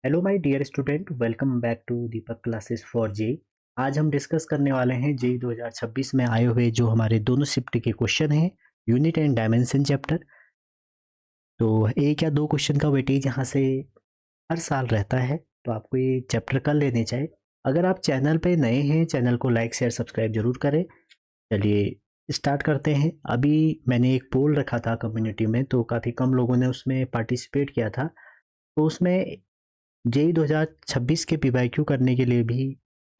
Hello my dear student, welcome back to Deepak classes for J. आज हम discuss करने वाले हैं जे 2026 में आए हुए जो हमारे दोनों शिफ्ट के क्वेश्चन हैं, यूनिट एंड डायमेंशन चैप्टर। तो एक या दो क्वेश्चन का वेटेज यहाँ से हर साल रहता है, तो आपको ये चैप्टर कर लेने चाहिए। अगर आप चैनल पे नए हैं, चैनल को लाइक शेयर सब्सक्राइब जरूर करें। चलिए स्टार्ट करते हैं। अभी मैंने एक पोल रखा था कम्युनिटी में, तो काफ़ी कम लोगों ने उसमें पार्टिसिपेट किया था। तो उसमें जेई 2026 के पीवाईक्यू करने के लिए भी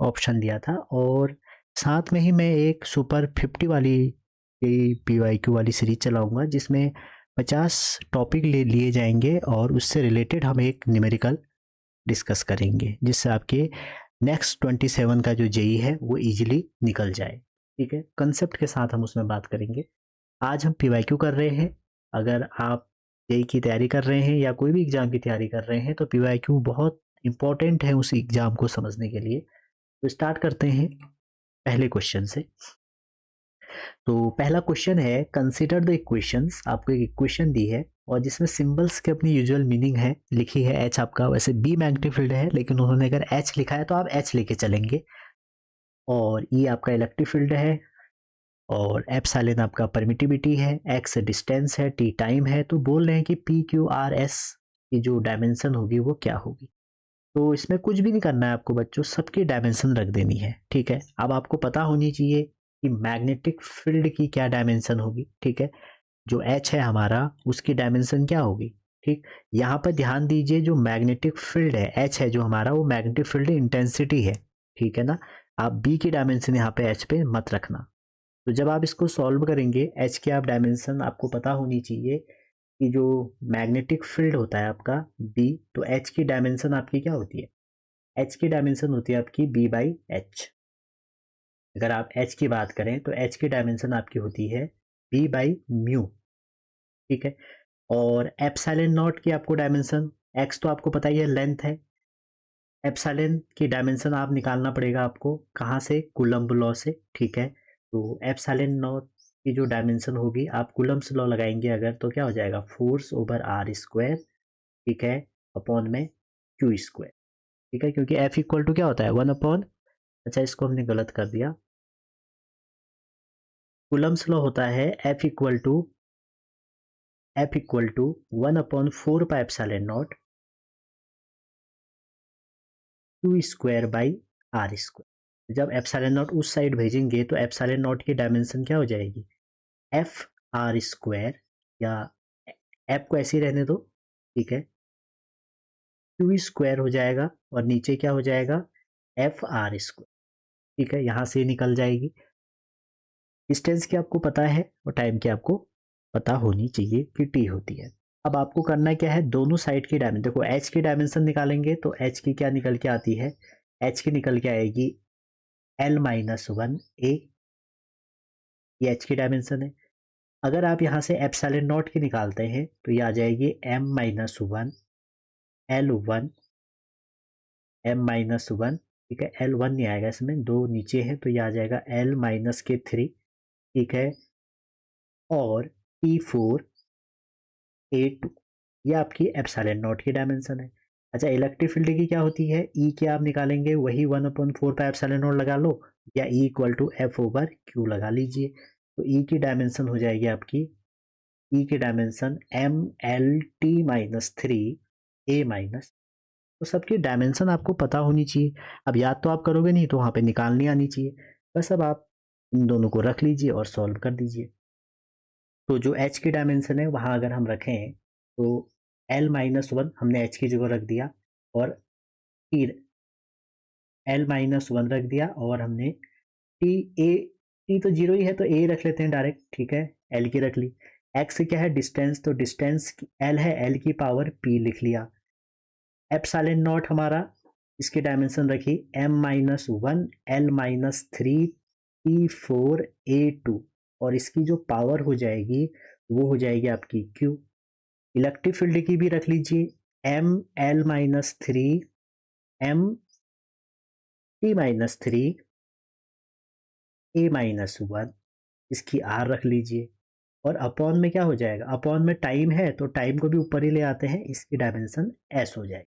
ऑप्शन दिया था, और साथ में ही मैं एक सुपर 50 वाली पीवाईक्यू वाली सीरीज चलाऊंगा, जिसमें 50 टॉपिक ले लिए जाएंगे और उससे रिलेटेड हम एक न्यूमेरिकल डिस्कस करेंगे, जिससे आपके नेक्स्ट 27 का जो जेई है वो इजीली निकल जाए। ठीक है, कंसेप्ट के साथ हम उसमें बात करेंगे। आज हम पीवाईक्यू कर रहे हैं। अगर आप जेई की तैयारी कर रहे हैं या कोई भी एग्जाम की तैयारी कर रहे हैं, तो पीवाईक्यू बहुत इंपॉर्टेंट है उस एग्जाम को समझने के लिए। तो स्टार्ट करते हैं पहले क्वेश्चन से। तो पहला क्वेश्चन है, कंसीडर द इक्वेशंस। आपको एक इक्वेशन दी है और जिसमें सिंबल्स की अपनी यूजुअल मीनिंग है, लिखी है एच। आपका वैसे बी मैग्नेटिक फील्ड है, लेकिन उन्होंने अगर एच लिखा है तो आप एच लेके चलेंगे। और ई आपका इलेक्ट्रिक फील्ड है, और एप्सिलॉन आपका परमिटिविटी है, एक्स डिस्टेंस है, टी टाइम है। तो बोल रहे हैं कि पी क्यू आर एस की जो डायमेंशन होगी वो क्या होगी। तो इसमें कुछ भी नहीं करना है आपको बच्चों, सबकी डायमेंशन रख देनी है। ठीक है, अब आपको पता होनी चाहिए कि मैग्नेटिक फील्ड की क्या डायमेंशन होगी। ठीक है, जो एच है हमारा, उसकी डायमेंशन क्या होगी। ठीक, यहाँ पर ध्यान दीजिए, जो मैग्नेटिक फील्ड है एच है जो हमारा, वो मैग्नेटिक फील्ड इंटेंसिटी है। ठीक है ना, आप बी की डायमेंशन यहाँ पे एच पे मत रखना। तो जब आप इसको सॉल्व करेंगे, एच की आप डायमेंशन आपको पता होनी चाहिए कि जो मैग्नेटिक फील्ड होता है आपका बी, तो एच की डायमेंशन आपकी क्या होती है। एच की डायमेंशन होती है आपकी बी बाई एच। अगर आप एच की बात करें तो एच की डायमेंशन आपकी होती है बी बाई म्यू। ठीक है, और एप्सिलॉन नॉट की आपको डायमेंशन, एक्स तो आपको पता ही है लेंथ है। एप्सिलॉन की डायमेंशन आप निकालना पड़ेगा आपको, कहाँ से, कूलम्ब लॉ से। ठीक है, तो एप्सिलॉन नॉट की जो डायमेंशन होगी, आप कूलम्ब्स लॉ लगाएंगे अगर, तो क्या हो जाएगा, फोर्स ओवर आर स्क्वायर। ठीक है, अपॉन में क्यू स्क्वायर। ठीक है, क्योंकि एफ इक्वल टू क्या होता है, वन अपॉन, अच्छा इसको हमने गलत कर दिया, कूलम्ब्स लॉ होता है F equal to one upon four pi epsilon naught Q square by R square. जब एप्सिलॉन नॉट उस साइड भेजेंगे तो एप्सिलॉन नॉट की डायमेंशन क्या हो जाएगी, एफ आर स्क्वायर, या एफ को ऐसे ही रहने दो। ठीक है, क्यू स्क्वायर हो जाएगा और नीचे क्या हो जाएगा, एफ आर स्क्वायर। ठीक है, यहां से निकल जाएगी। डिस्टेंस की आपको पता है और टाइम की आपको पता होनी चाहिए कि टी होती है। अब आपको करना क्या है, दोनों साइड की डायमेंशन देखो। एच की डायमेंशन निकालेंगे तो एच की क्या निकल के आती है, एच की निकल के आएगी एल माइनस वन ए। ये एच की डायमेंशन है। अगर आप यहाँ से एप्सिलॉन नॉट की निकालते हैं तो ये आ जाएगी M minus one L one, M minus one. ठीक है, एल वन नहीं आएगा इसमें, दो नीचे है, तो ये आ जाएगा एल माइनस के थ्री। ठीक है, और टी फोर ए टू। ये आपकी एप्सिलॉन नॉट की डायमेंशन है। अच्छा, इलेक्ट्रिक फील्ड की क्या होती है, ई की आप निकालेंगे वही one upon four pi epsilon naught लगा लो, या E equal to F over Q लगा लीजिए। तो ई की डायमेंशन हो जाएगी आपकी, ई की dimension M L T minus three A minus. तो सबकी डायमेंशन आपको पता होनी चाहिए। अब याद तो आप करोगे नहीं, तो वहाँ पे निकालनी आनी चाहिए। बस अब आप इन दोनों को रख लीजिए और सॉल्व कर दीजिए। तो जो एच की डायमेंशन है वहाँ अगर हम रखें, तो एल माइनस वन हमने एच की जगह रख दिया, और टी एल माइनस वन रख दिया, और हमने टी ए, टी तो जीरो ही है तो ए रख लेते हैं डायरेक्ट। ठीक है, एल की रख ली। एक्स क्या है, डिस्टेंस, तो डिस्टेंस एल है, एल की पावर पी लिख लिया। एप्सिलॉन नॉट हमारा, इसकी डायमेंशन रखी M minus one L minus three T four A two, और इसकी जो पावर हो जाएगी वो हो जाएगी आपकी क्यू। इलेक्ट्रिक फील्ड की भी रख लीजिए, M L minus three M T minus three A minus one, इसकी आर रख लीजिए। और अपॉन में क्या हो जाएगा, अपॉन में टाइम है तो टाइम को भी ऊपर ही ले आते हैं, इसकी डायमेंशन एस हो जाएगी।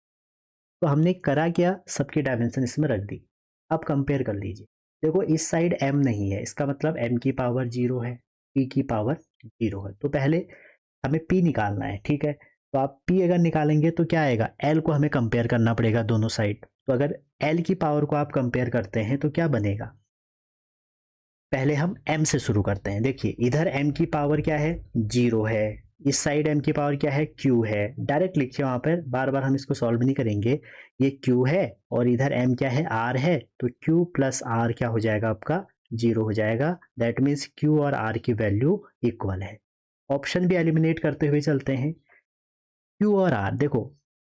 तो हमने करा क्या, सबकी डायमेंशन इसमें रख दी। अब कंपेयर कर लीजिए, देखो इस साइड m नहीं है, इसका मतलब m की पावर 0 है, p की पावर 0 है। तो पहले हमें p निकालना है, ठीक है। तो आप p अगर निकालेंगे तो क्या आएगा, l को हमें कंपेयर करना पड़ेगा दोनों साइड। तो अगर l की पावर को आप कंपेयर करते हैं तो क्या बनेगा, पहले हम m से शुरू करते हैं। देखिए इधर m की पावर क्या है, 0 है, इस साइड m की पावर क्या है, q है। डायरेक्ट लिखिए, वहां पर बार बार हम इसको सॉल्व नहीं करेंगे। ये q है और इधर m क्या है, r है। तो q प्लस r क्या हो जाएगा आपका, 0 हो जाएगा। दैट मीन्स q और r की वैल्यू इक्वल है। ऑप्शन भी एलिमिनेट करते हुए चलते हैं। q और r देखो,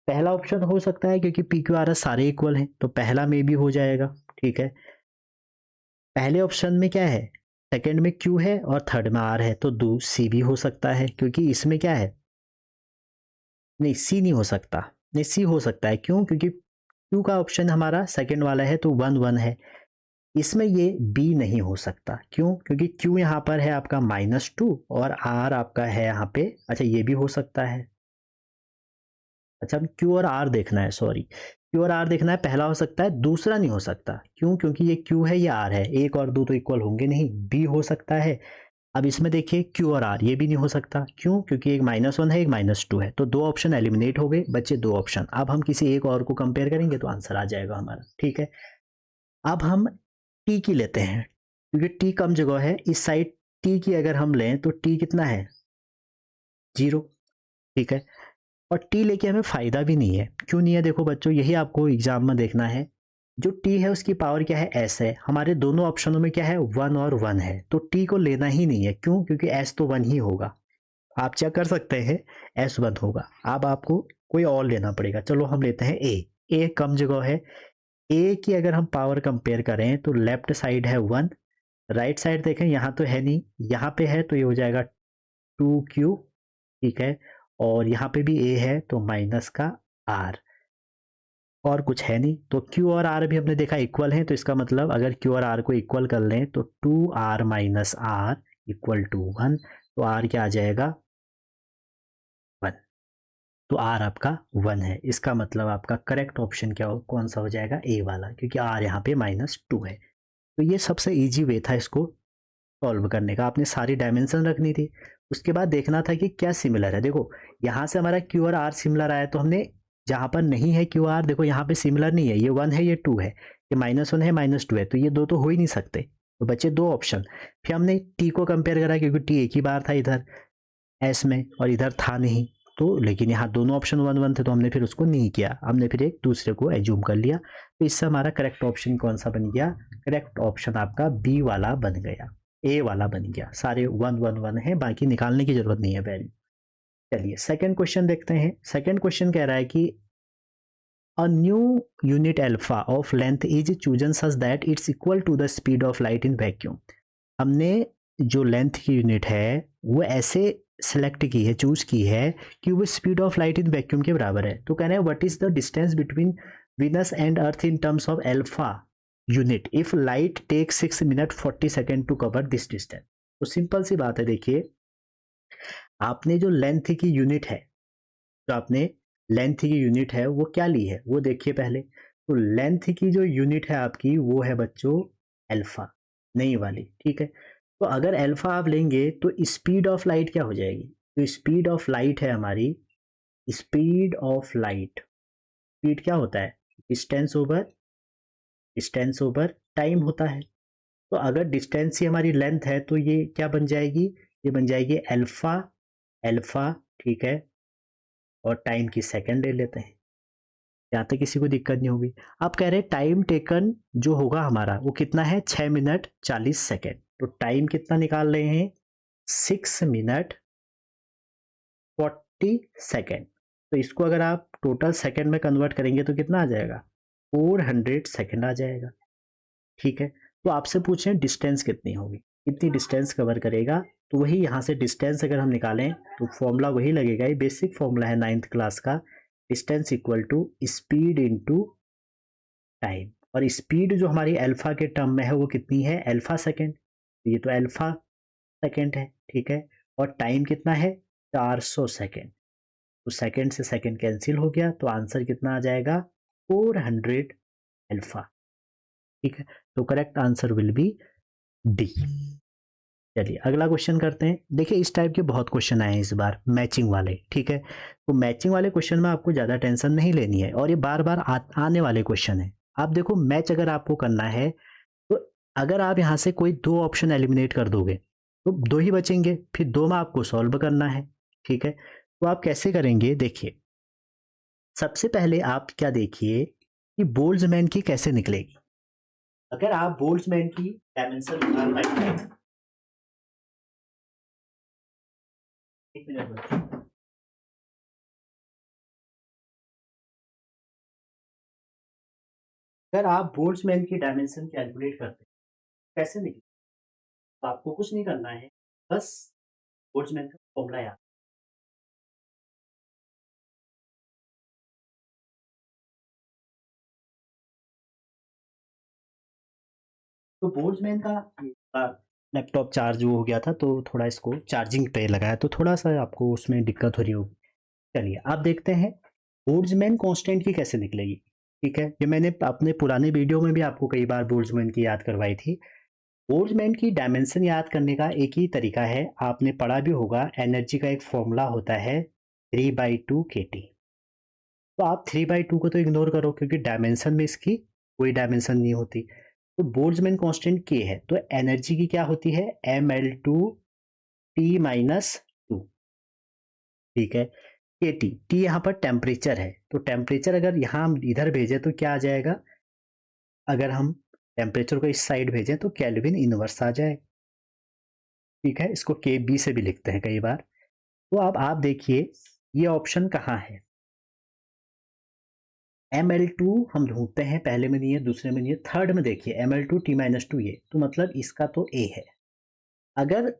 पहला ऑप्शन हो सकता है क्योंकि p q r सारे इक्वल हैं, तो पहला में भी हो जाएगा, ठीक है। पहले ऑप्शन में क्या है, सेकंड में Q है और थर्ड में R है, तो दो C भी हो सकता है क्योंकि इसमें क्या है, नहीं C नहीं हो सकता, नहीं C हो सकता है। क्यों, क्योंकि Q का ऑप्शन हमारा सेकंड वाला है तो 1 1 है। इसमें ये B नहीं हो सकता, क्यों, क्योंकि Q यहाँ पर है आपका -2 और R आपका है यहाँ पे, अच्छा ये भी हो सकता है। अच्छा अब Q और R देखना है, सॉरी Q और R देखना है, पहला हो सकता है, दूसरा नहीं हो सकता। क्यों, क्योंकि ये Q है ये R है, एक और दो तो इक्वल होंगे नहीं, B हो सकता है। अब इसमें देखिए Q और R ये भी नहीं हो सकता। क्यों, क्योंकि एक -1 है एक -2 है, तो दो ऑप्शन एलिमिनेट हो गए, बचे दो ऑप्शन। अब हम किसी एक और को कंपेयर करेंगे तो आंसर आ जाएगा हमारा, ठीक है। अब हम T की लेते हैं, क्योंकि T कम जगह है, इस साइड T की अगर हम लें तो T कितना है, 0, ठीक है। और टी लेके हमें फायदा भी नहीं है। क्यों नहीं है, देखो बच्चों यही आपको एग्जाम में देखना है। जो टी है उसकी पावर क्या है, एस है। हमारे दोनों ऑप्शनों में क्या है, 1 और 1 है, तो टी को लेना ही नहीं है। क्यों, क्योंकि एस तो 1 ही होगा। आप चेक कर सकते हैं, एस 1 होगा। अब आपको कोई और लेना पड़ेगा। चलो हम लेते हैं ए। ए कम जगह है, ए की अगर हम पावर कंपेयर करें तो लेफ्ट साइड है 1, राइट साइड देखें यहाँ तो है नहीं, यहाँ पे है तो ये हो जाएगा 2Q, ठीक है। और यहाँ पे भी ए है तो माइनस का आर, और कुछ है नहीं। तो क्यू और आर भी हमने देखा इक्वल हैं, तो इसका मतलब अगर क्यू और आर को इक्वल कर लें तो 2r minus are equal to 1, तो आर क्या आ जाएगा, 1। तो आर आपका 1 है, इसका मतलब आपका करेक्ट ऑप्शन क्या हो, कौन सा हो जाएगा, ए वाला, क्योंकि आर यहाँ पे -2 है। तो ये सबसे ईजी वे था इसको सॉल्व करने का। आपने सारी डायमेंशन रखनी थी, उसके बाद देखना था कि क्या सिमिलर है। देखो यहाँ से हमारा क्यू और आर सिमिलर आया, तो हमने जहाँ पर नहीं है क्यू आर, देखो यहाँ पे सिमिलर नहीं है, ये 1 है ये 2 है, ये -1 है -2 है, तो ये दो तो हो ही नहीं सकते, तो बचे दो ऑप्शन। फिर हमने टी को कंपेयर करा, क्योंकि टी एक ही बार था इधर एस में और इधर था नहीं, तो लेकिन यहाँ दोनों ऑप्शन 1 1 थे, तो हमने फिर उसको नहीं किया, हमने फिर एक दूसरे को एज्यूम कर लिया। तो इससे हमारा करेक्ट ऑप्शन कौन सा बन गया, करेक्ट ऑप्शन आपका बी वाला बन गया, ए वाला बन गया। सारे 1 1 1 है, बाकी निकालने की जरूरत नहीं है वैल्यू। चलिए सेकंड क्वेश्चन देखते हैं। सेकंड क्वेश्चन कह रहा है कि a new unit alpha of length is chosen such that it's equal to the speed of light in vacuum. हमने जो लेंथ की यूनिट है वो ऐसे सेलेक्ट की है, चूज की है कि वो speed of light in vacuum के बराबर है। तो कह रहे हैं what is the distance between Venus and Earth in terms of alpha unit if light take 6 minute 40 second to cover this distance. तो सिंपल सी बात है, देखिए आपने जो लेंथ की यूनिट है, जो आपने लेंथ की यूनिट है वो क्या ली है वो देखिए पहले। तो लेंथ की जो यूनिट है आपकी वो है बच्चों अल्फा, नई वाली, ठीक है। तो अगर अल्फा आप लेंगे तो स्पीड ऑफ लाइट क्या हो जाएगी, तो स्पीड ऑफ लाइट है हमारी, स्पीड ऑफ लाइट, स्पीड क्या होता है, डिस्टेंस ओवर टाइम होता है। तो अगर डिस्टेंस ही हमारी लेंथ है तो ये क्या बन जाएगी, ये बन जाएगी अल्फा, अल्फा, ठीक है। और टाइम की सेकंड ले लेते हैं, यहाँ तक किसी को दिक्कत नहीं होगी। आप कह रहे हैं टाइम टेकन जो होगा हमारा वो कितना है, 6 मिनट 40 सेकेंड। तो टाइम कितना निकाल रहे हैं, 6 मिनट 40 सेकेंड। तो इसको अगर आप टोटल सेकेंड में कन्वर्ट करेंगे तो कितना आ जाएगा, 400 सेकेंड आ जाएगा, ठीक है। तो आपसे पूछें डिस्टेंस कितनी होगी, कितनी डिस्टेंस कवर करेगा, तो वही यहाँ से डिस्टेंस अगर हम निकालें तो फॉर्मूला वही लगेगा, ये बेसिक फॉर्मूला है 9th क्लास का, distance equal to speed into time. और स्पीड जो हमारी अल्फा के टर्म में है वो कितनी है, अल्फा सेकेंड, ये तो अल्फा सेकेंड है, ठीक है। और टाइम कितना है, 400 सेकेंड। तो सेकेंड से सेकेंड कैंसिल हो गया, तो आंसर कितना आ जाएगा, 400 अल्फा। ठीक है, तो correct answer will be D. चलिए अगला क्वेश्चन करते हैं। देखिए इस टाइप के बहुत क्वेश्चन आए हैं इस बार मैचिंग वाले। ठीक है, तो मैचिंग वाले क्वेश्चन में आपको ज़्यादा टेंशन नहीं लेनी है और ये बार बार आने वाले क्वेश्चन है। आप देखो मैच अगर आपको करना है तो अगर आप यहाँ से कोई दो ऑप्शन एलिमिनेट कर दोगे तो दो ही बचेंगे, फिर दो में आपको सॉल्व करना है। ठीक है, तो आप कैसे करेंगे, देखिए सबसे पहले आप क्या देखिए कि बोल्ट्जमैन की कैसे निकलेगी। अगर आप बोल्ट्जमैन की डायमेंशन निकाल पाएंगे, एक मिनट बच्चों। अगर आप बोल्ट्जमैन की डायमेंशन कैलकुलेट करते हैं कैसे निकले, तो आपको कुछ नहीं करना है, बस बोल्ट्जमैन का फॉर्मूला याद। तो बोल्ट्जमैन का लैपटॉप चार्ज हो गया था तो थोड़ा इसको चार्जिंग पे लगाया तो थोड़ा सा आपको उसमें दिक्कत हो रही होगी। चलिए आप देखते हैं बोल्ट्जमैन कांस्टेंट की कैसे निकलेगी। ठीक है, ये मैंने अपने पुराने वीडियो में भी आपको कई बार बोल्ट्जमैन की याद करवाई थी। बोल्ट्जमैन की डायमेंशन याद करने का एक ही तरीका है, आपने पढ़ा भी होगा, एनर्जी का एक फॉर्मूला होता है 3/2 kT। तो आप 3/2 को तो इग्नोर करो क्योंकि डायमेंशन में इसकी कोई डायमेंशन नहीं होती। तो बोल्ट्जमैन कांस्टेंट के है तो एनर्जी की क्या होती है mL2T-2। ठीक है, के टी टी यहाँ पर टेम्परेचर है तो टेम्परेचर अगर यहाँ हम इधर भेजें तो क्या आ जाएगा, अगर हम टेम्परेचर को इस साइड भेजें तो केल्विन इनवर्स आ जाए। ठीक है, इसको के बी से भी लिखते हैं कई बार। तो अब आप देखिए ये ऑप्शन कहाँ है, ml2 हम ढूंढते हैं, पहले में नहीं है, दूसरे में नहीं है, थर्ड में देखिए mL2T-2 ये तो मतलब इसका तो ए है। अगर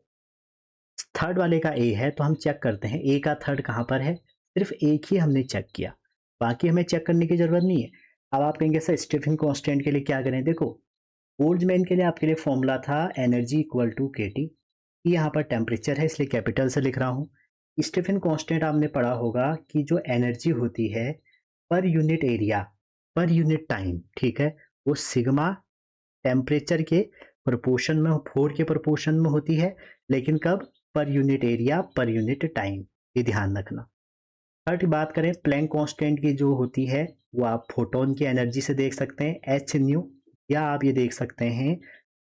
थर्ड वाले का ए है तो हम चेक करते हैं ए का थर्ड कहाँ पर है, सिर्फ एक ही हमने चेक किया, बाकी हमें चेक करने की जरूरत नहीं है। अब आप कहेंगे सर स्टीफन कांस्टेंट के लिए क्या करें, देखो बोल्ट्जमैन के लिए आपके लिए फॉर्मूला था एनर्जी इक्वल टू के टी, यहाँ पर टेम्परेचर है इसलिए कैपिटल से लिख रहा हूँ। स्टीफन कांस्टेंट आपने पढ़ा होगा कि जो एनर्जी होती है per unit area per unit time, ठीक है, वो सिग्मा टेम्परेचर के प्रोपोर्शन में, 4 के प्रोपोर्शन में होती है, लेकिन कब, per unit area per unit time, ये ध्यान रखना। थर्ड बात करें प्लैंक कांस्टेंट की जो होती है वो आप फोटोन की एनर्जी से देख सकते हैं एच न्यू, या आप ये देख सकते हैं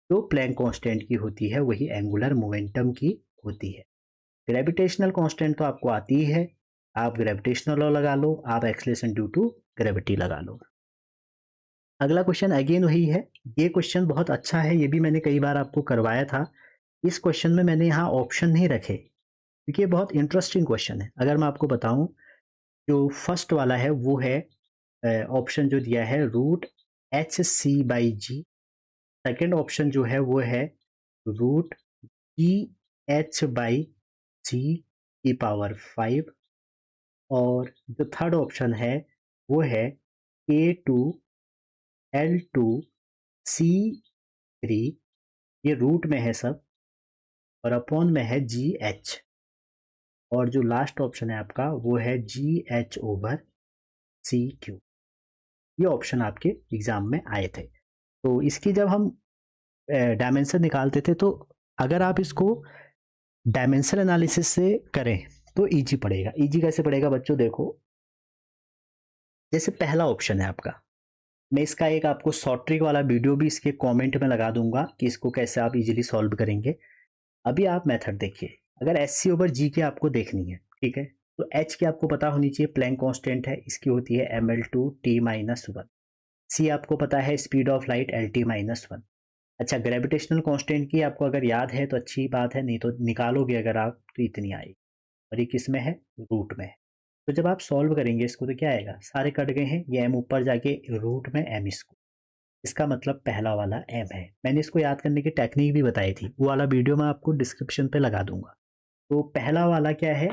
जो प्लैंक कांस्टेंट की होती है वही एंगुलर मोमेंटम की होती है। ग्रेविटेशनल कांस्टेंट तो आपको आती ही है, आप ग्रेविटेशनल लॉ लगा लो, आप एक्सलेशन ड्यू टू ग्रेविटी लगा लो। अगला क्वेश्चन अगेन वही है, ये क्वेश्चन बहुत अच्छा है, ये भी मैंने कई बार आपको करवाया था। इस क्वेश्चन में मैंने यहाँ ऑप्शन नहीं रखे क्योंकि ये बहुत इंटरेस्टिंग क्वेश्चन है। अगर मैं आपको बताऊं जो फर्स्ट वाला है वो है ऑप्शन जो दिया है √HC/G। सेकेंड ऑप्शन जो है वो है √GH/G की पावर 5, और जो थर्ड ऑप्शन है वो है K2L2C3, ये रूट में है सब, और अपॉन में है GH, और जो लास्ट ऑप्शन है आपका वो है GH/CQ। ये ऑप्शन आपके एग्जाम में आए थे। तो इसकी जब हम डायमेंशन निकालते थे तो अगर आप इसको डायमेंशन एनालिसिस से करें तो इजी पड़ेगा। इजी कैसे पड़ेगा बच्चों, देखो जैसे पहला ऑप्शन है आपका, मैं इसका एक आपको शॉर्ट ट्रिक वाला वीडियो भी इसके कमेंट में लगा दूंगा कि इसको कैसे आप इजीली सॉल्व करेंगे। अभी आप मेथड देखिए, अगर एच सी ओवर जी की आपको देखनी है, ठीक है, तो एच की आपको पता होनी चाहिए प्लैंक कांस्टेंट है, इसकी होती है mL2T-1। सी आपको पता है स्पीड ऑफ लाइट LT-1। अच्छा ग्रेविटेशनल कांस्टेंट की आपको अगर याद है तो अच्छी बात है, नहीं तो निकालोगे अगर आप तो इतनी आएगी, और ये किस में है, रूट में है। तो जब आप सॉल्व करेंगे इसको तो क्या आएगा, सारे कट गए हैं, ये एम ऊपर जाके रूट में एम स्क्वायर, इसका मतलब पहला वाला एम है। मैंने इसको याद करने की टेक्निक भी बताई थी, वो वाला वीडियो मैं आपको डिस्क्रिप्शन पे लगा दूंगा। तो पहला वाला क्या है,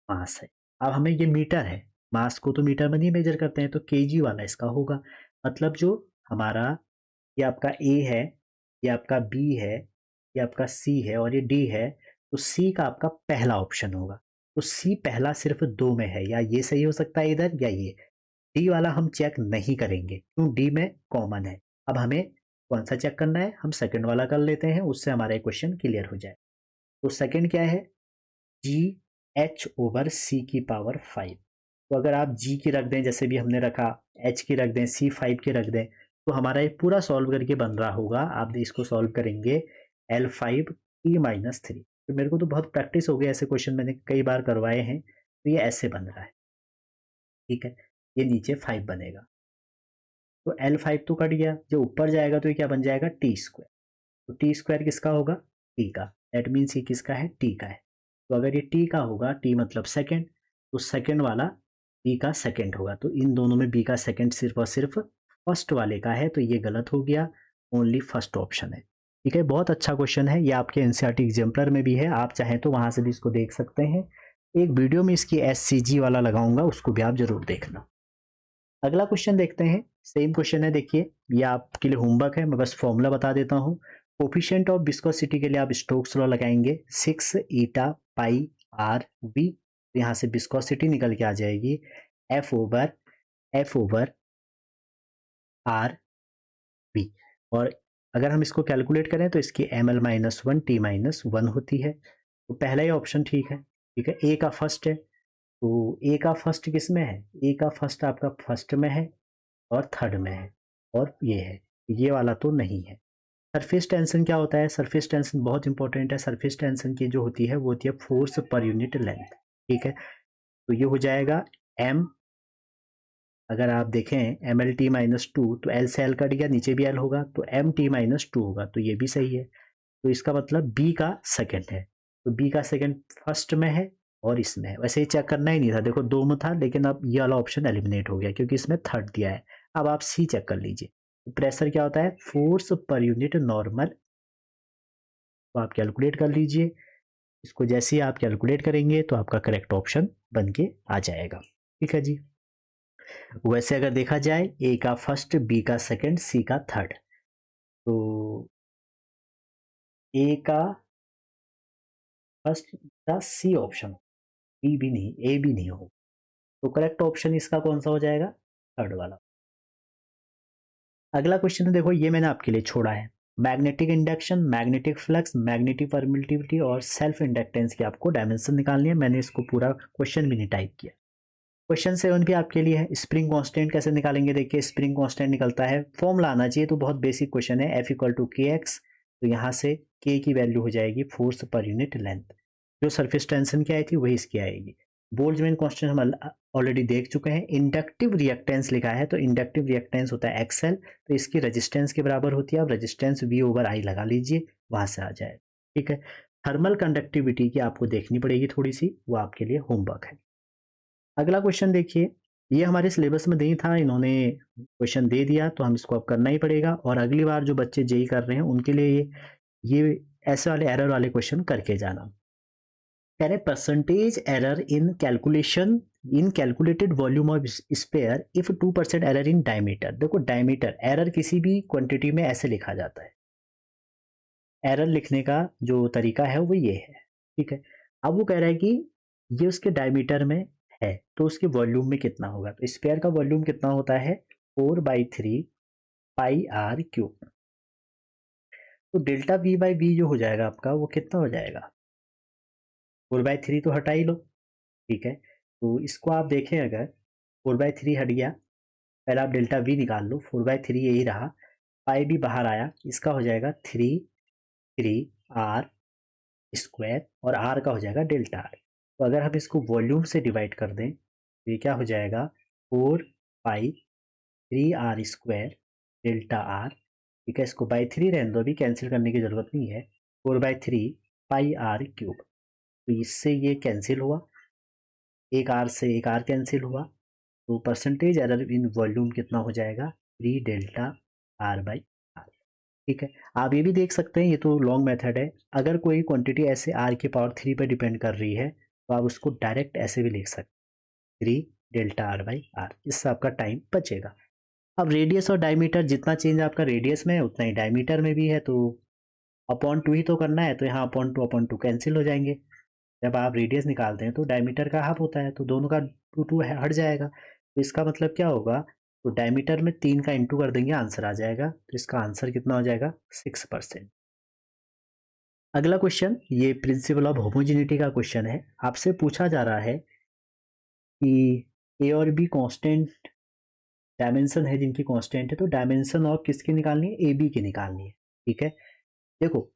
मास है। अब हमें ये मीटर है, मास को तो मीटर में नहीं मेजर करते हैं, तो केजी वाला इसका होगा। मतलब जो हमारा ये आपका ए है, ये आपका बी है, ये आपका सी है और ये डी है, तो सी का आपका पहला ऑप्शन होगा। तो सी पहला सिर्फ दो में है, या ये सही हो सकता है इधर या ये, डी वाला हम चेक नहीं करेंगे, क्यों, डी में कॉमन है। अब हमें कौन सा चेक करना है, हम सेकंड वाला कर लेते हैं, उससे हमारा क्वेश्चन क्लियर हो जाए। तो सेकंड क्या है, जी एच ओवर सी की पावर 5। तो अगर आप जी की रख दें, जैसे भी हमने रखा, एच की रख दें, सी 5 की रख दें, तो हमारा ये पूरा सॉल्व करके बन रहा होगा। आप इसको सॉल्व करेंगे L5 T-3। तो मेरे को तो बहुत प्रैक्टिस हो गई, ऐसे क्वेश्चन मैंने कई बार करवाए हैं। तो ये ऐसे बन रहा है, ठीक है, ये नीचे 5 बनेगा। तो L5 तो कट गया, जो ऊपर जाएगा तो ये क्या बन जाएगा, T²। तो T² किसका होगा, टी का। दैट मीन्स ये किसका है, टी का है। तो अगर ये टी का होगा, टी मतलब सेकंड, तो सेकंड वाला बी का सेकंड होगा। तो इन दोनों में बी का सेकंड सिर्फ और सिर्फ फर्स्ट वाले का है, तो ये गलत हो गया, ओनली फर्स्ट ऑप्शन है। ठीक है, बहुत अच्छा क्वेश्चन है, ये आपके एनसीईआरटी एग्जाम्पलर में भी है, आप चाहें तो वहां से भी इसको देख सकते हैं। एक वीडियो में इसकी SCG वाला लगाऊंगा, उसको भी आप जरूर देखना। अगला क्वेश्चन देखते हैं, सेम क्वेश्चन है, देखिए ये आपके लिए होमवर्क है, मैं बस फॉर्मूला बता देता हूँ। कोफिशिएंट ऑफ विस्कोसिटी के लिए आप स्टोक्स लॉ लगाएंगे, 6 ईटा पाई आर वी। यहाँ से विस्कोसिटी निकल के आ जाएगी एफ ओवर आर वी। और अगर हम इसको कैलकुलेट करें तो इसकी ml-1 t-1 होती है। तो पहला ही ऑप्शन ठीक है, ठीक है, ए का फर्स्ट है। तो ए का फर्स्ट किस में है, ए का फर्स्ट आपका फर्स्ट में है और थर्ड में है, और ये है, ये वाला तो नहीं है। सरफेस टेंशन क्या होता है, सरफेस टेंशन बहुत इंपॉर्टेंट है। सरफेस टेंशन की जो होती है वो होती है फोर्स पर यूनिट लेंथ, ठीक है। तो ये हो जाएगा एम, अगर आप देखें ML-T-2, तो एल से एल कट गया, नीचे भी एल होगा, तो MT-2 होगा, तो ये भी सही है। तो इसका मतलब बी का सेकंड है, तो बी का सेकंड फर्स्ट में है और इसमें है। वैसे ही चेक करना ही नहीं था, देखो दो में था, लेकिन अब ये वाला ऑप्शन एलिमिनेट हो गया क्योंकि इसमें थर्ड दिया है। अब आप सी चेक कर लीजिए, प्रेशर क्या होता है, फोर्स पर यूनिट नॉर्मल। तो आप कैलकुलेट कर लीजिए, इसको जैसे ही आप कैलकुलेट करेंगे तो आपका करेक्ट ऑप्शन बन के आ जाएगा। ठीक है जी। वैसे अगर देखा जाए, ए का फर्स्ट, बी का सेकंड, सी का थर्ड, तो ए का फर्स्ट का सी ऑप्शन, बी भी नहीं, ए भी नहीं हो, तो करेक्ट ऑप्शन इसका कौन सा हो जाएगा, थर्ड वाला। अगला क्वेश्चन देखो, ये मैंने आपके लिए छोड़ा है, magnetic induction, magnetic flux, magnetic permittivity और सेल्फ इंडक्टेंस की आपको डायमेंशन निकालनी है। मैंने इसको पूरा क्वेश्चन भी नहीं टाइप किया। क्वेश्चन 7 भी आपके लिए है, स्प्रिंग कांस्टेंट कैसे निकालेंगे, देखिए स्प्रिंग कांस्टेंट निकलता है, फॉर्मूला आना चाहिए, तो बहुत बेसिक क्वेश्चन है, F=kx। तो यहाँ से k की वैल्यू हो जाएगी फोर्स पर यूनिट लेंथ, जो सरफेस टेंशन की आई थी वही इसकी आएगी। बोल्ट्जमैन कांस्टेंट हम ऑलरेडी देख चुके हैं। इंडक्टिव रिएक्टेंस लिखा है, तो इंडक्टिव रिएक्टेंस होता है XL, तो इसकी रेजिस्टेंस के बराबर होती है, आप रेजिस्टेंस V/I लगा लीजिए, वहां से आ जाए। ठीक है, थर्मल कंडक्टिविटी की आपको देखनी पड़ेगी थोड़ी सी, वो आपके लिए होमवर्क है। अगला क्वेश्चन देखिए, ये हमारे सिलेबस में नहीं था, इन्होंने क्वेश्चन दे दिया, तो हम इसको अब करना ही पड़ेगा, और अगली बार जो बच्चे जेई कर रहे हैं उनके लिए ये ऐसे वाले एरर वाले क्वेश्चन करके जाना। कह रहे percentage error in calculation in calculated volume of sphere if 2% error in diameter. देखो डायमीटर एरर किसी भी क्वांटिटी में ऐसे लिखा जाता है, एरर लिखने का जो तरीका है वो ये है, ठीक है। अब वो कह रहा है कि ये उसके डायमीटर में है, तो उसके वॉल्यूम में कितना होगा, तो स्पेयर का वॉल्यूम कितना होता है 4/3 पाई आर क्यूब। तो डेल्टा V/V जो हो जाएगा आपका, वो कितना हो जाएगा, 4/3 तो हटा ही लो, ठीक है। तो इसको आप देखें, अगर 4/3 हट गया, पहले आप डेल्टा V निकाल लो, 4/3 यही रहा, पाई भी बाहर आया, इसका हो जाएगा 3 R² और R का हो जाएगा डेल्टा R। तो अगर हम इसको वॉल्यूम से डिवाइड कर दें तो ये क्या हो जाएगा, 4π3R² डेल्टा R। ठीक है, इसको बाई 3 रहने दो, अभी कैंसिल करने की जरूरत नहीं है, 4/3 πr³ तो इससे ये कैंसिल हुआ, एक आर से एक आर कैंसिल हुआ, तो परसेंटेज एरर इन वॉल्यूम कितना हो जाएगा, 3 डेल्टा R/R। ठीक है, आप ये भी देख सकते हैं, ये तो लॉन्ग मेथड है, अगर कोई क्वांटिटी ऐसे R⁻³ पर डिपेंड कर रही है तो आप उसको डायरेक्ट ऐसे भी लिख सकते हैं, 3 डेल्टा R/R, इससे आपका टाइम बचेगा। अब रेडियस और डायमीटर, जितना चेंज आपका रेडियस में है उतना ही डायमीटर में भी है, तो अपॉन 2 ही तो करना है, तो यहाँ अपॉन 2 कैंसिल हो जाएंगे। जब आप रेडियस निकालते हैं तो डायमीटर का हाफ होता है, तो दोनों का 2 हट जाएगा, तो इसका मतलब क्या होगा, तो डायमीटर में 3 का इंटू कर देंगे, आंसर आ जाएगा। तो इसका आंसर कितना हो जाएगा, 6%। अगला क्वेश्चन, ये प्रिंसिपल ऑफ होमोजेनिटी का क्वेश्चन है। आपसे पूछा जा रहा है कि ए और बी कांस्टेंट डायमेंशन है, जिनकी कांस्टेंट है, तो डायमेंशन ऑफ किसकी निकालनी है, ए बी की निकालनी है। ठीक है, देखो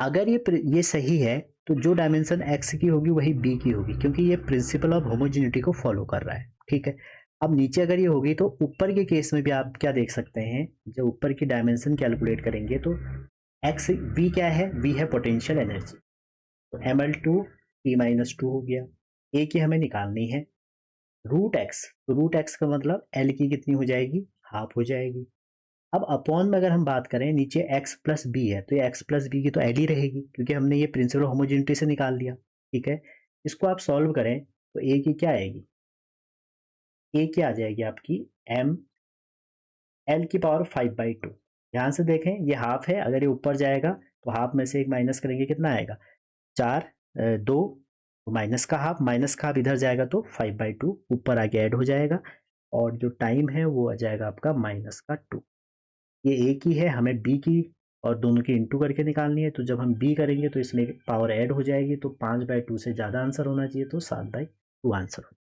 अगर ये सही है तो जो डायमेंशन एक्स की होगी वही बी की होगी, क्योंकि ये प्रिंसिपल ऑफ होमोजेनिटी को फॉलो कर रहा है। ठीक है, अब नीचे अगर ये होगी तो ऊपर के केस में भी आप क्या देख सकते हैं, जब ऊपर की डायमेंशन कैलकुलेट करेंगे तो एक्स वी क्या है, वी है पोटेंशियल एनर्जी, तो ml2 t-2 हो गया। ए की हमें निकालनी है रूट एक्स, तो रूट एक्स का मतलब एल की कितनी हो जाएगी, हाफ हो जाएगी। अब अपॉन में अगर हम बात करें, नीचे x प्लस बी है, तो ये x प्लस बी की तो एल ही रहेगी, क्योंकि हमने ये प्रिंसिपल होमोजेनिटी से निकाल लिया। ठीक है, इसको आप सॉल्व करें तो a की क्या आएगी, a की आ जाएगी आपकी m l की पावर 5/2। ध्यान से देखें, ये हाफ है, अगर ये ऊपर जाएगा तो हाफ में से एक माइनस करेंगे, कितना आएगा, 4 2, माइनस का हाफ इधर जाएगा तो 5/2 ऊपर आके ऐड हो जाएगा, और जो टाइम है वो आ जाएगा आपका -2। ये ए की है, हमें बी की और दोनों की इंटू करके निकालनी है, तो जब हम बी करेंगे तो इसमें पावर ऐड हो जाएगी, तो 5/2 से ज़्यादा आंसर होना चाहिए, तो 7/2 आंसर हो।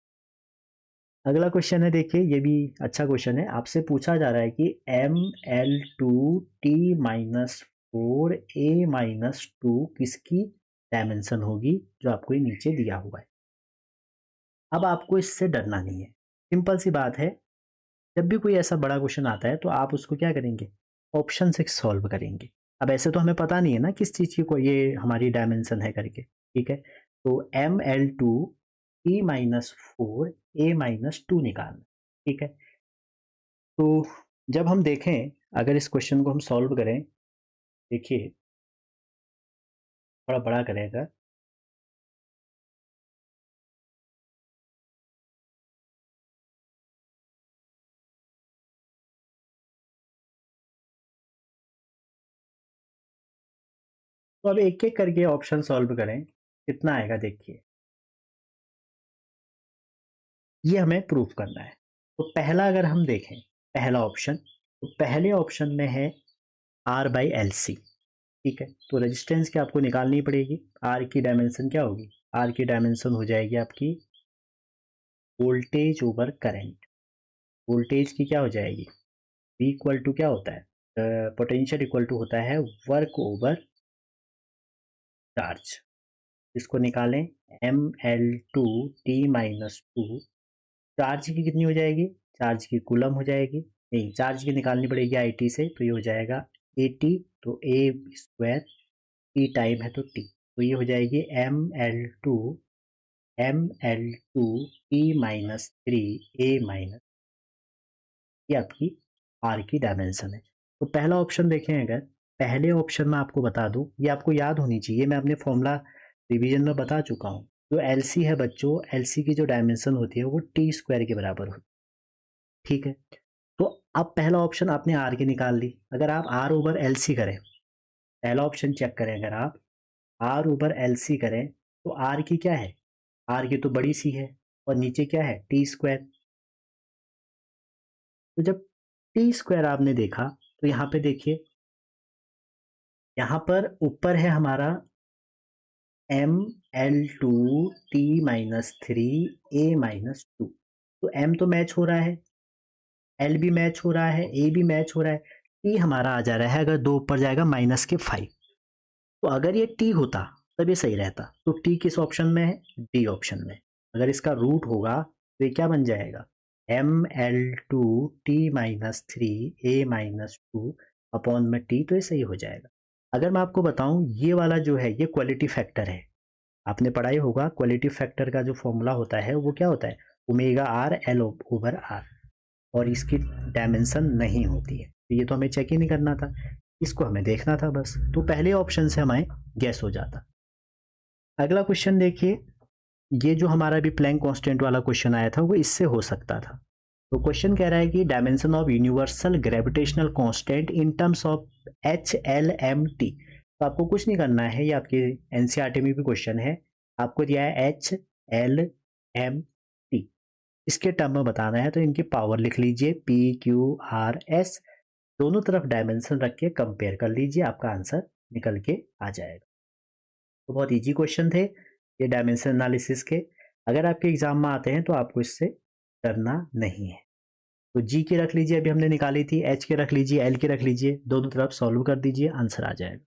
अगला क्वेश्चन है, देखिए ये भी अच्छा क्वेश्चन है। आपसे पूछा जा रहा है कि ml2t-4a-2 किसकी डायमेंशन होगी, जो आपको ये नीचे दिया हुआ है। अब आपको इससे डरना नहीं है, सिंपल सी बात है, जब भी कोई ऐसा बड़ा क्वेश्चन आता है तो आप उसको क्या करेंगे, ऑप्शन से सॉल्व करेंगे। अब ऐसे तो हमें पता नहीं है ना किस चीज़ की को ये हमारी डायमेंशन है करके। ठीक है, तो ml2t-4a-2 निकालना। ठीक है, तो जब हम देखें, अगर इस क्वेश्चन को हम सॉल्व करें, देखिए थोड़ा बड़ा करेगा, तो अब एक एक करके ऑप्शन सॉल्व करें, कितना आएगा देखिए, ये हमें प्रूफ करना है। तो पहला अगर हम देखें, पहला ऑप्शन, तो पहले ऑप्शन में है R/LC। ठीक है, तो रेजिस्टेंस की आपको निकालनी पड़ेगी, आर की डायमेंशन क्या होगी, आर की डायमेंशन हो जाएगी आपकी वोल्टेज ओवर करंट। वोल्टेज की क्या हो जाएगी, V इक्वल टू क्या होता है, पोटेंशियल इक्वल टू होता है वर्क ओवर चार्ज। इसको निकालें, ml2t-2, चार्ज की कितनी हो जाएगी, चार्ज की कूलम हो जाएगी, नहीं चार्ज की निकालनी पड़ेगी IT से, तो ये हो जाएगा AT, तो A स्क्वायर, T टाइम है तो T, तो ये हो जाएगी ml2t-3a-, ये आपकी R की डायमेंशन है। तो पहला ऑप्शन देखें, अगर पहले ऑप्शन में आपको बता दूं, ये आपको याद होनी चाहिए, मैं अपने फॉर्मूला रिवीजन में बता चुका हूँ। जो LC है बच्चों, LC की जो डायमेंशन होती है वो टी स्क्वायर के बराबर होती है। ठीक है, तो अब पहला ऑप्शन आपने आर की निकाल ली, अगर आप आर ओवर एल सी करें, पहला ऑप्शन चेक करें, अगर आप आर ओवर एल सी करें तो आर की क्या है, आर की तो बड़ी सी है, और नीचे क्या है, टी स्क्वायर। तो जब टी स्क्वायर आपने देखा तो यहाँ पे देखिए, यहाँ पर ऊपर है हमारा ml2t-3a-2, तो m तो मैच हो रहा है, एल भी मैच हो रहा है, ए भी मैच हो रहा है, टी हमारा आ जा रहा है, अगर दो ऊपर जाएगा -5। तो अगर ये टी होता तब ये सही रहता, तो टी किस ऑप्शन में है, डी ऑप्शन में। अगर इसका रूट होगा तो ये क्या बन जाएगा, ml2t-3a-2 अपॉन में टी, तो ये सही हो जाएगा। अगर मैं आपको बताऊं, ये वाला जो है ये क्वालिटी फैक्टर है, आपने पढ़ाई होगा, क्वालिटी फैक्टर का जो फॉर्मूला होता है वो क्या होता है, omega R L over R, और इसकी डायमेंशन नहीं होती है, तो ये तो हमें चेक ही नहीं करना था, इसको हमें देखना था बस, तो पहले ऑप्शन से हमें गैस हो जाता। अगला क्वेश्चन देखिए, ये जो हमारा भी प्लैंक कांस्टेंट वाला क्वेश्चन आया था वो इससे हो सकता था। तो क्वेश्चन कह रहा है कि dimension of universal gravitational constant in terms of HLMT। तो आपको कुछ नहीं करना है, ये आपके एनसीईआरटी में भी क्वेश्चन है, आपको दिया है HLMT, इसके टर्म में बताना है तो इनकी पावर लिख लीजिए, PQRS, दोनों तरफ डायमेंशन रख के कंपेयर कर लीजिए, आपका आंसर निकल के आ जाएगा। तो बहुत इजी क्वेश्चन थे ये डायमेंशन एनालिसिस के। अगर आपके एग्जाम में आते हैं तो आपको इससे डरना नहीं है। तो जी की रख लीजिए, अभी हमने निकाली थी, एच के रख लीजिए, एल के रख लीजिए, दोनों तरफ सॉल्व कर दीजिए, आंसर आ जाएगा।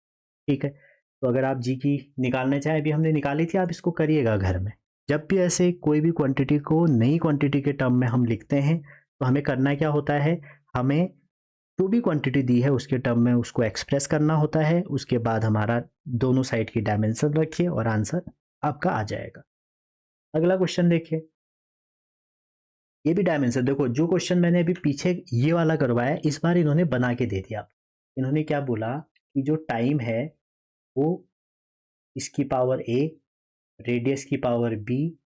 ठीक है, तो अगर आप जी की निकालना चाहें, अभी हमने निकाली थी, आप इसको करिएगा घर में। जब भी ऐसे कोई भी क्वांटिटी को नई क्वांटिटी के टर्म में हम लिखते हैं तो हमें करना क्या होता है, हमें जो भी क्वांटिटी दी है उसके टर्म में उसको एक्सप्रेस करना होता है, उसके बाद हमारा दोनों साइड की डायमेंशन रखिए और आंसर आपका आ जाएगा। अगला क्वेश्चन देखिए, ये भी डायमेंशन देखो, जो क्वेश्चन मैंने अभी पीछे ये वाला करवाया इस बार इन्होंने बना के दे दिया। इन्होंने क्या बोला कि जो टाइम है वो इसकी पावर ए, रेडियस की पावर बी,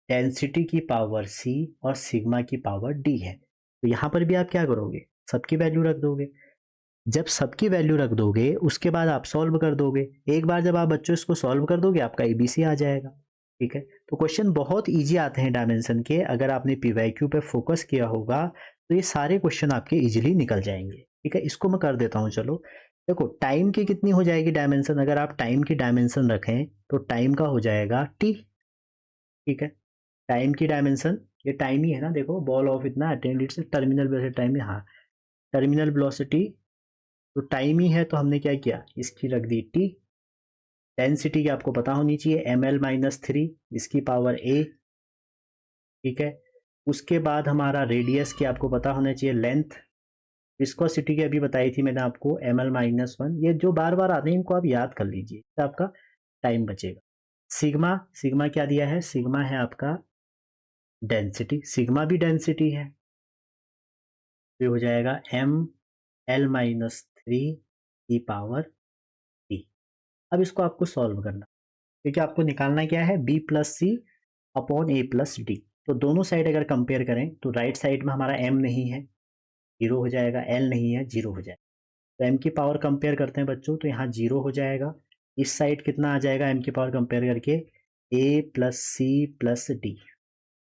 डेंसिटी की पावर सी और सिग्मा की पावर डी है। तो यहाँ पर भी आप क्या करोगे, सबकी वैल्यू रख दोगे। जब सबकी वैल्यू रख दोगे उसके बाद आप सॉल्व कर दोगे। एक बार जब आप बच्चों इसको सॉल्व कर दोगे आपका एबीसी आ जाएगा। ठीक है, तो क्वेश्चन बहुत इजी आते हैं डायमेंशन के, अगर आपने पीवाईक्यू पे फोकस किया होगा तो ये सारे क्वेश्चन आपके इजीली निकल जाएंगे। ठीक है, इसको मैं कर देता हूँ। चलो देखो, टाइम की कितनी हो जाएगी डायमेंशन, अगर आप टाइम की डायमेंशन रखें तो टाइम का हो जाएगा टी। ठीक है, टाइम की डायमेंशन, ये टाइम ही है ना, देखो बॉल ऑफ इतना attend it's terminal velocity time, हाँ टर्मिनल वेलोसिटी, तो टाइम ही है तो हमने क्या किया, इसकी रख दी टी। डेंसिटी की आपको पता होनी चाहिए, ml-3, इसकी पावर a। ठीक है, उसके बाद हमारा रेडियस की आपको पता होना चाहिए लेंथ। विस्कोसिटी की अभी बताई थी मैंने आपको, ml-1। ये जो बार बार आते हैं इनको आप याद कर लीजिए, तो आपका टाइम बचेगा। सिग्मा, सिग्मा क्या दिया है, सिग्मा है आपका डेंसिटी, सिग्मा भी डेंसिटी है, तो हो जाएगा ml-3 की पावर टी। अब इसको आपको सॉल्व करना, क्योंकि आपको निकालना क्या है, बी प्लस सी अपॉन ए प्लस डी। तो दोनों साइड अगर कंपेयर करें तो राइट साइड में हमारा एम नहीं है, जीरो हो जाएगा, एल नहीं है, जीरो हो जाएगा। तो एम की पावर कंपेयर करते हैं बच्चों, तो यहाँ जीरो हो जाएगा। इस साइड कितना आ जाएगा एम की पावर कंपेयर करके, ए प्लस सी प्लस डी।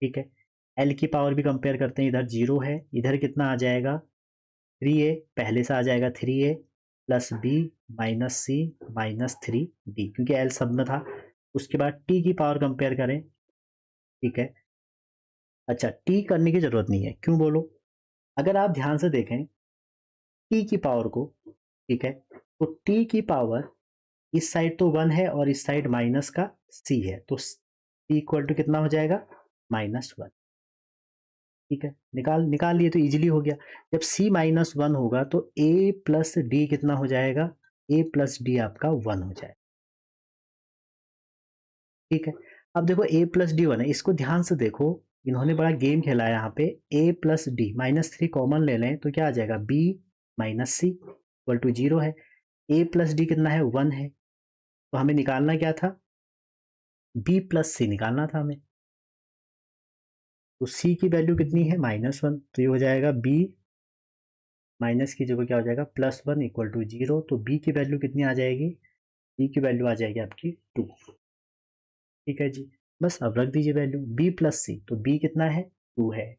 ठीक है, एल की पावर भी कंपेयर करते हैं, इधर जीरो है, इधर कितना आ जाएगा, 3a, पहले से आ जाएगा 3a प्लस बी माइनस सी माइनस 3d, क्योंकि एल सब में था। उसके बाद टी की पावर कंपेयर करें। ठीक है, अच्छा टी करने की जरूरत नहीं है, क्यों बोलो, अगर आप ध्यान से देखें टी की पावर को, ठीक है, तो टी की पावर इस साइड तो 1 है और इस साइड माइनस का सी है, तो सी इक्वल टू कितना हो जाएगा, -1। ठीक है, निकाल निकाल लिए तो इजीली हो गया। जब c-1 होगा तो a प्लस डी कितना हो जाएगा, a प्लस डी आपका 1 हो जाएगा। ठीक है, अब देखो a प्लस डी 1 है, इसको ध्यान से देखो, इन्होंने बड़ा गेम खेला है यहाँ पे। a प्लस डी -3 कॉमन ले लें तो क्या आ जाएगा, b minus C equal to 0 है। a प्लस डी कितना है, 1 है, तो हमें निकालना क्या था, b प्लस सी निकालना था हमें। तो c की वैल्यू कितनी है, -1, तो ये हो जाएगा b माइनस की जगह क्या हो जाएगा, +1 इक्वल टू 0। तो b की वैल्यू कितनी आ जाएगी, b की वैल्यू आ जाएगी आपकी 2। ठीक है जी, बस अब रख दीजिए वैल्यू b प्लस सी, तो b कितना है, 2 है,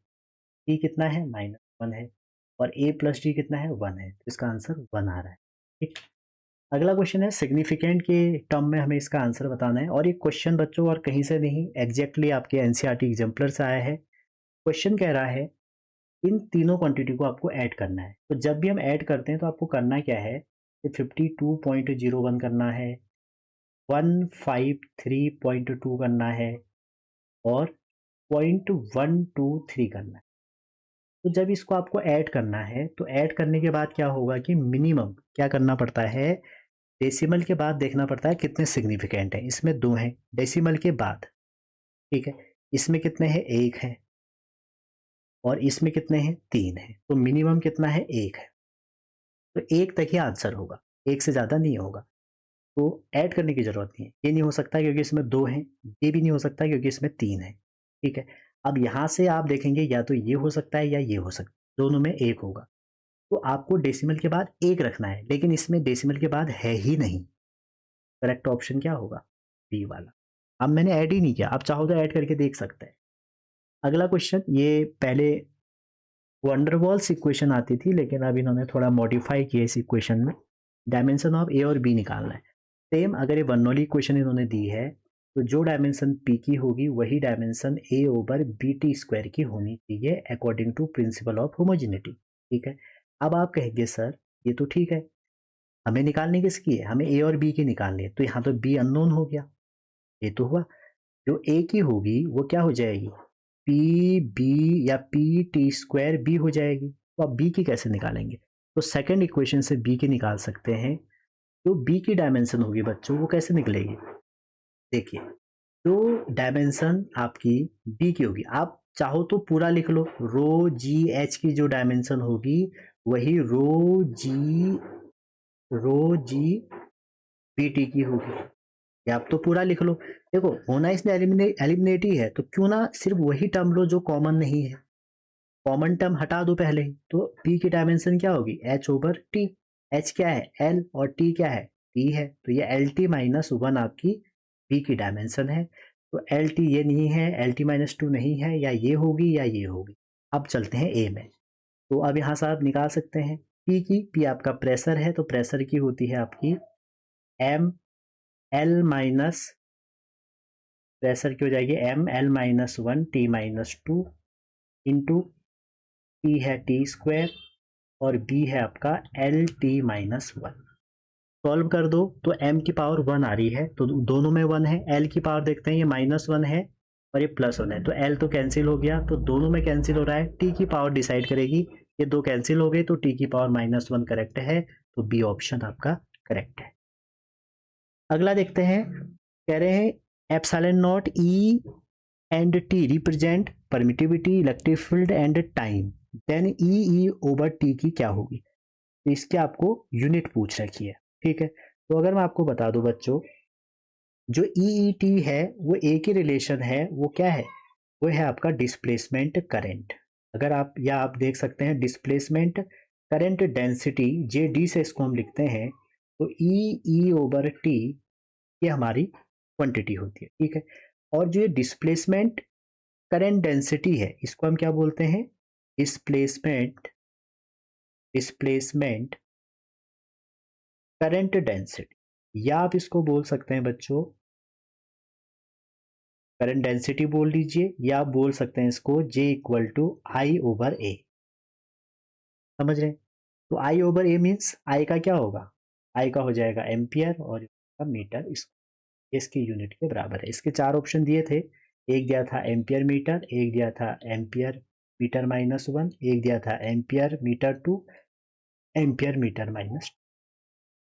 c कितना है, -1 है, और a प्लस डी कितना है, 1 है, तो इसका आंसर 1 आ रहा है। ठीक, अगला क्वेश्चन है सिग्निफिकेंट के टर्म में हमें इसका आंसर बताना है, और ये क्वेश्चन बच्चों और कहीं से नहीं, एग्जैक्टली आपके एनसीईआरटी एग्जाम्पलर से आया है। क्वेश्चन कह रहा है इन तीनों क्वांटिटी को आपको ऐड करना है। तो जब भी हम ऐड करते हैं तो आपको करना क्या है, 52.01 करना है, 153.2 करना है और 0.123 करना है। तो जब इसको आपको ऐड करना है तो ऐड करने के बाद क्या होगा कि मिनिमम क्या करना पड़ता है, डेसिमल के बाद देखना पड़ता है कितने सिग्निफिकेंट है। इसमें 2 हैं डेसिमल के बाद, ठीक है, इसमें कितने हैं, 1 है, और इसमें कितने हैं, 3 है, तो मिनिमम कितना है, 1 है। तो 1 तक ही आंसर होगा, 1 से ज़्यादा नहीं होगा। तो ऐड करने की ज़रूरत नहीं है, ये नहीं हो सकता क्योंकि इसमें 2 हैं, ये भी नहीं हो सकता क्योंकि इसमें 3 है। ठीक है, अब यहाँ से आप देखेंगे या तो ये हो सकता है या ये हो सकता है, दोनों में 1 होगा। तो आपको डेसिमल के बाद 1 रखना है, लेकिन इसमें डेसिमल के बाद है ही नहीं। करेक्ट ऑप्शन क्या होगा, बी वाला। अब मैंने ऐड ही नहीं किया, आप चाहो तो ऐड करके देख सकते हैं। अगला क्वेश्चन, ये पहले वंडरवॉल्स इक्वेशन आती थी, लेकिन अब इन्होंने थोड़ा मॉडिफाई किया इस इक्वेशन में। डायमेंशन ऑफ ए और बी निकालना है। सेम अगर ये बर्नौली इक्वेशन इन्होंने दी है, तो जो डायमेंशन पी की होगी वही dimension A over B T square की होनी चाहिए according to principle of homogeneity. ठीक है, अब आप कहेंगे सर ये तो ठीक है, हमें निकालनी किसकी है, हमें ए और बी की निकालनी है, तो यहाँ तो बी अननोन हो गया, ये तो हुआ। जो ए की होगी वो क्या हो जाएगी, पी बी या पी टी स्क्वायर बी हो जाएगी। तो अब बी की कैसे निकालेंगे, तो सेकंड इक्वेशन से बी की निकाल सकते हैं। जो बी की डायमेंशन होगी बच्चों वो कैसे निकलेगी, देखिए जो डायमेंशन आपकी बी की होगी, आप चाहो तो पूरा लिख लो, रो जी एच की जो डायमेंशन होगी वही रो जी बी टी की होगी, या आप तो पूरा लिख लो। देखो होना इसमें एलिमिनेट ही है, तो क्यों ना सिर्फ वही टर्म लो जो कॉमन नहीं है, कॉमन टर्म हटा दो पहले ही। तो p की डायमेंशन क्या होगी, h ओवर t। h क्या है, l, और t क्या है, t है, तो ये एल टी माइनस वन आपकी p की डायमेंशन है। तो एल टी ये नहीं है, एल टी माइनस टू नहीं है, या ये होगी या ये होगी। अब चलते हैं a में, तो अब यहाँ से आप निकाल सकते हैं p की। p आपका प्रेशर है, तो प्रेशर की होती है आपकी m l माइनस, प्रेशर की हो जाएगी m l minus one t minus two into T है टी स्क्वायर और b है आपका L T minus one. Solve कर दो तो m की पावर वन आ रही है, तो दोनों में वन है। l की पावर देखते हैं, ये माइनस वन है और ये प्लस वन है, तो l तो कैंसिल हो गया, तो दोनों में कैंसिल हो रहा है। t की पावर डिसाइड करेगी, ये दो कैंसिल हो गए, तो t की पावर माइनस वन करेक्ट है, तो बी ऑप्शन आपका करेक्ट है। अगला देखते हैं, कह रहे हैं epsilon naught E and T represent permittivity, electric field and time, then E over T की क्या होगी। तो इसके आपको यूनिट पूछ रखी है। ठीक है, तो अगर मैं आपको बता दूं बच्चों, जो ई टी है वो ए की रिलेशन है, वो क्या है, वो है आपका डिस्प्लेसमेंट करंट। अगर आप, या आप देख सकते हैं डिस्प्लेसमेंट करंट डेंसिटी, जे डी से इसको हम लिखते हैं, तो ई ओवर टी ये हमारी क्वांटिटी होती है। ठीक है, और जो ये डिस्प्लेसमेंट करंट डेंसिटी है इसको हम क्या बोलते हैं, डिस्प्लेसमेंट करंट डेंसिटी, या आप इसको बोल सकते हैं बच्चों करंट डेंसिटी बोल लीजिए, या आप बोल सकते हैं इसको J equal to I over A. समझ रहे हैं, तो आई ओवर ए मीन्स आई का क्या होगा, आई का हो जाएगा एम्पियर और मीटर, इसकी यूनिट के बराबर है। इसके चार ऑप्शन दिए थे, एक दिया था एम्पियर मीटर, एक दिया था एम्पियर मीटर माइनस वन, एक दिया था ampere metre two, ampere metre minus,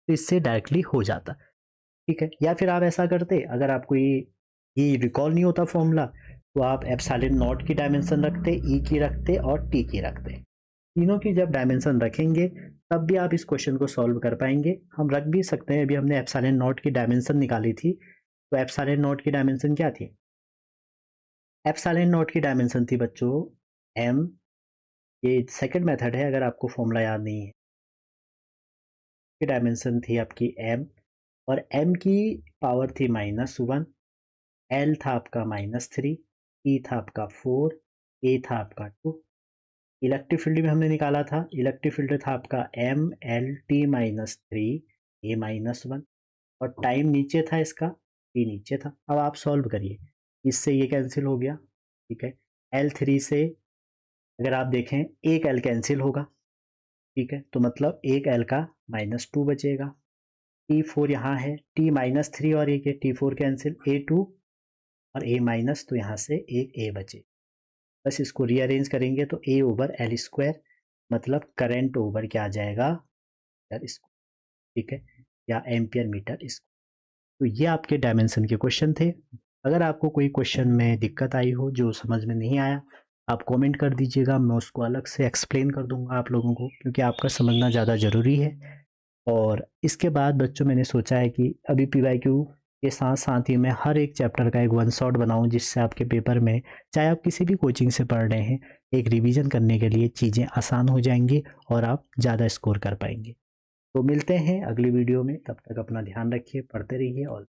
तो इससे डायरेक्टली हो जाता। ठीक है, या फिर आप ऐसा करते, अगर आपको ये रिकॉल नहीं होता फॉर्मूला, तो आप एप्सिलॉन नॉट की डायमेंशन रखते, ई की रखते और टी की रखते। तीनों की जब डायमेंशन रखेंगे तब भी आप इस क्वेश्चन को सॉल्व कर पाएंगे। हम रख भी सकते हैं, अभी हमने एप्सिलॉन नॉट की डायमेंशन निकाली थी, तो एप्सिलॉन नॉट की डायमेंशन क्या थी, एप्सिलॉन नॉट की डायमेंशन थी बच्चों एम, ये सेकंड मेथड है अगर आपको फॉर्मूला याद नहीं है, की डायमेंशन थी आपकी एम, और एम की पावर थी माइनस वन, एल था आपका माइनस थ्री, ई था आपका फोर, ए था आपका टू। इलेक्ट्रिक फील्ड में हमने निकाला था, इलेक्ट्रिक फील्ड था आपका M L T minus three, A minus one, और टाइम नीचे था इसका, टी नीचे था। अब आप सॉल्व करिए, इससे ये कैंसिल हो गया। ठीक है, एल थ्री से अगर आप देखें एक एल कैंसिल होगा, ठीक है, तो मतलब एक एल का माइनस टू बचेगा। टी फोर यहाँ है, टी माइनस थ्री और एक है, T four cancel, A two और ए माइनस, तो यहाँ से एक ए बचे। बस इसको रीअरेंज करेंगे तो ए ओवर एल स्क्वायर, मतलब करंट ओवर क्या आ जाएगा, इसको, ठीक है, या एम्पियर मीटर इसको। तो ये आपके डायमेंशन के क्वेश्चन थे। अगर आपको कोई क्वेश्चन में दिक्कत आई हो, जो समझ में नहीं आया, आप कमेंट कर दीजिएगा, मैं उसको अलग से एक्सप्लेन कर दूंगा आप लोगों को, क्योंकि आपका समझना ज़्यादा ज़रूरी है। और इसके बाद बच्चों मैंने सोचा है कि अभी PYQ के साथ साथ ही मैं हर एक चैप्टर का एक वन शॉट बनाऊं, जिससे आपके पेपर में, चाहे आप किसी भी कोचिंग से पढ़ रहे हैं, एक रिवीजन करने के लिए चीज़ें आसान हो जाएंगी और आप ज़्यादा स्कोर कर पाएंगे। तो मिलते हैं अगली वीडियो में, तब तक अपना ध्यान रखिए, पढ़ते रहिए और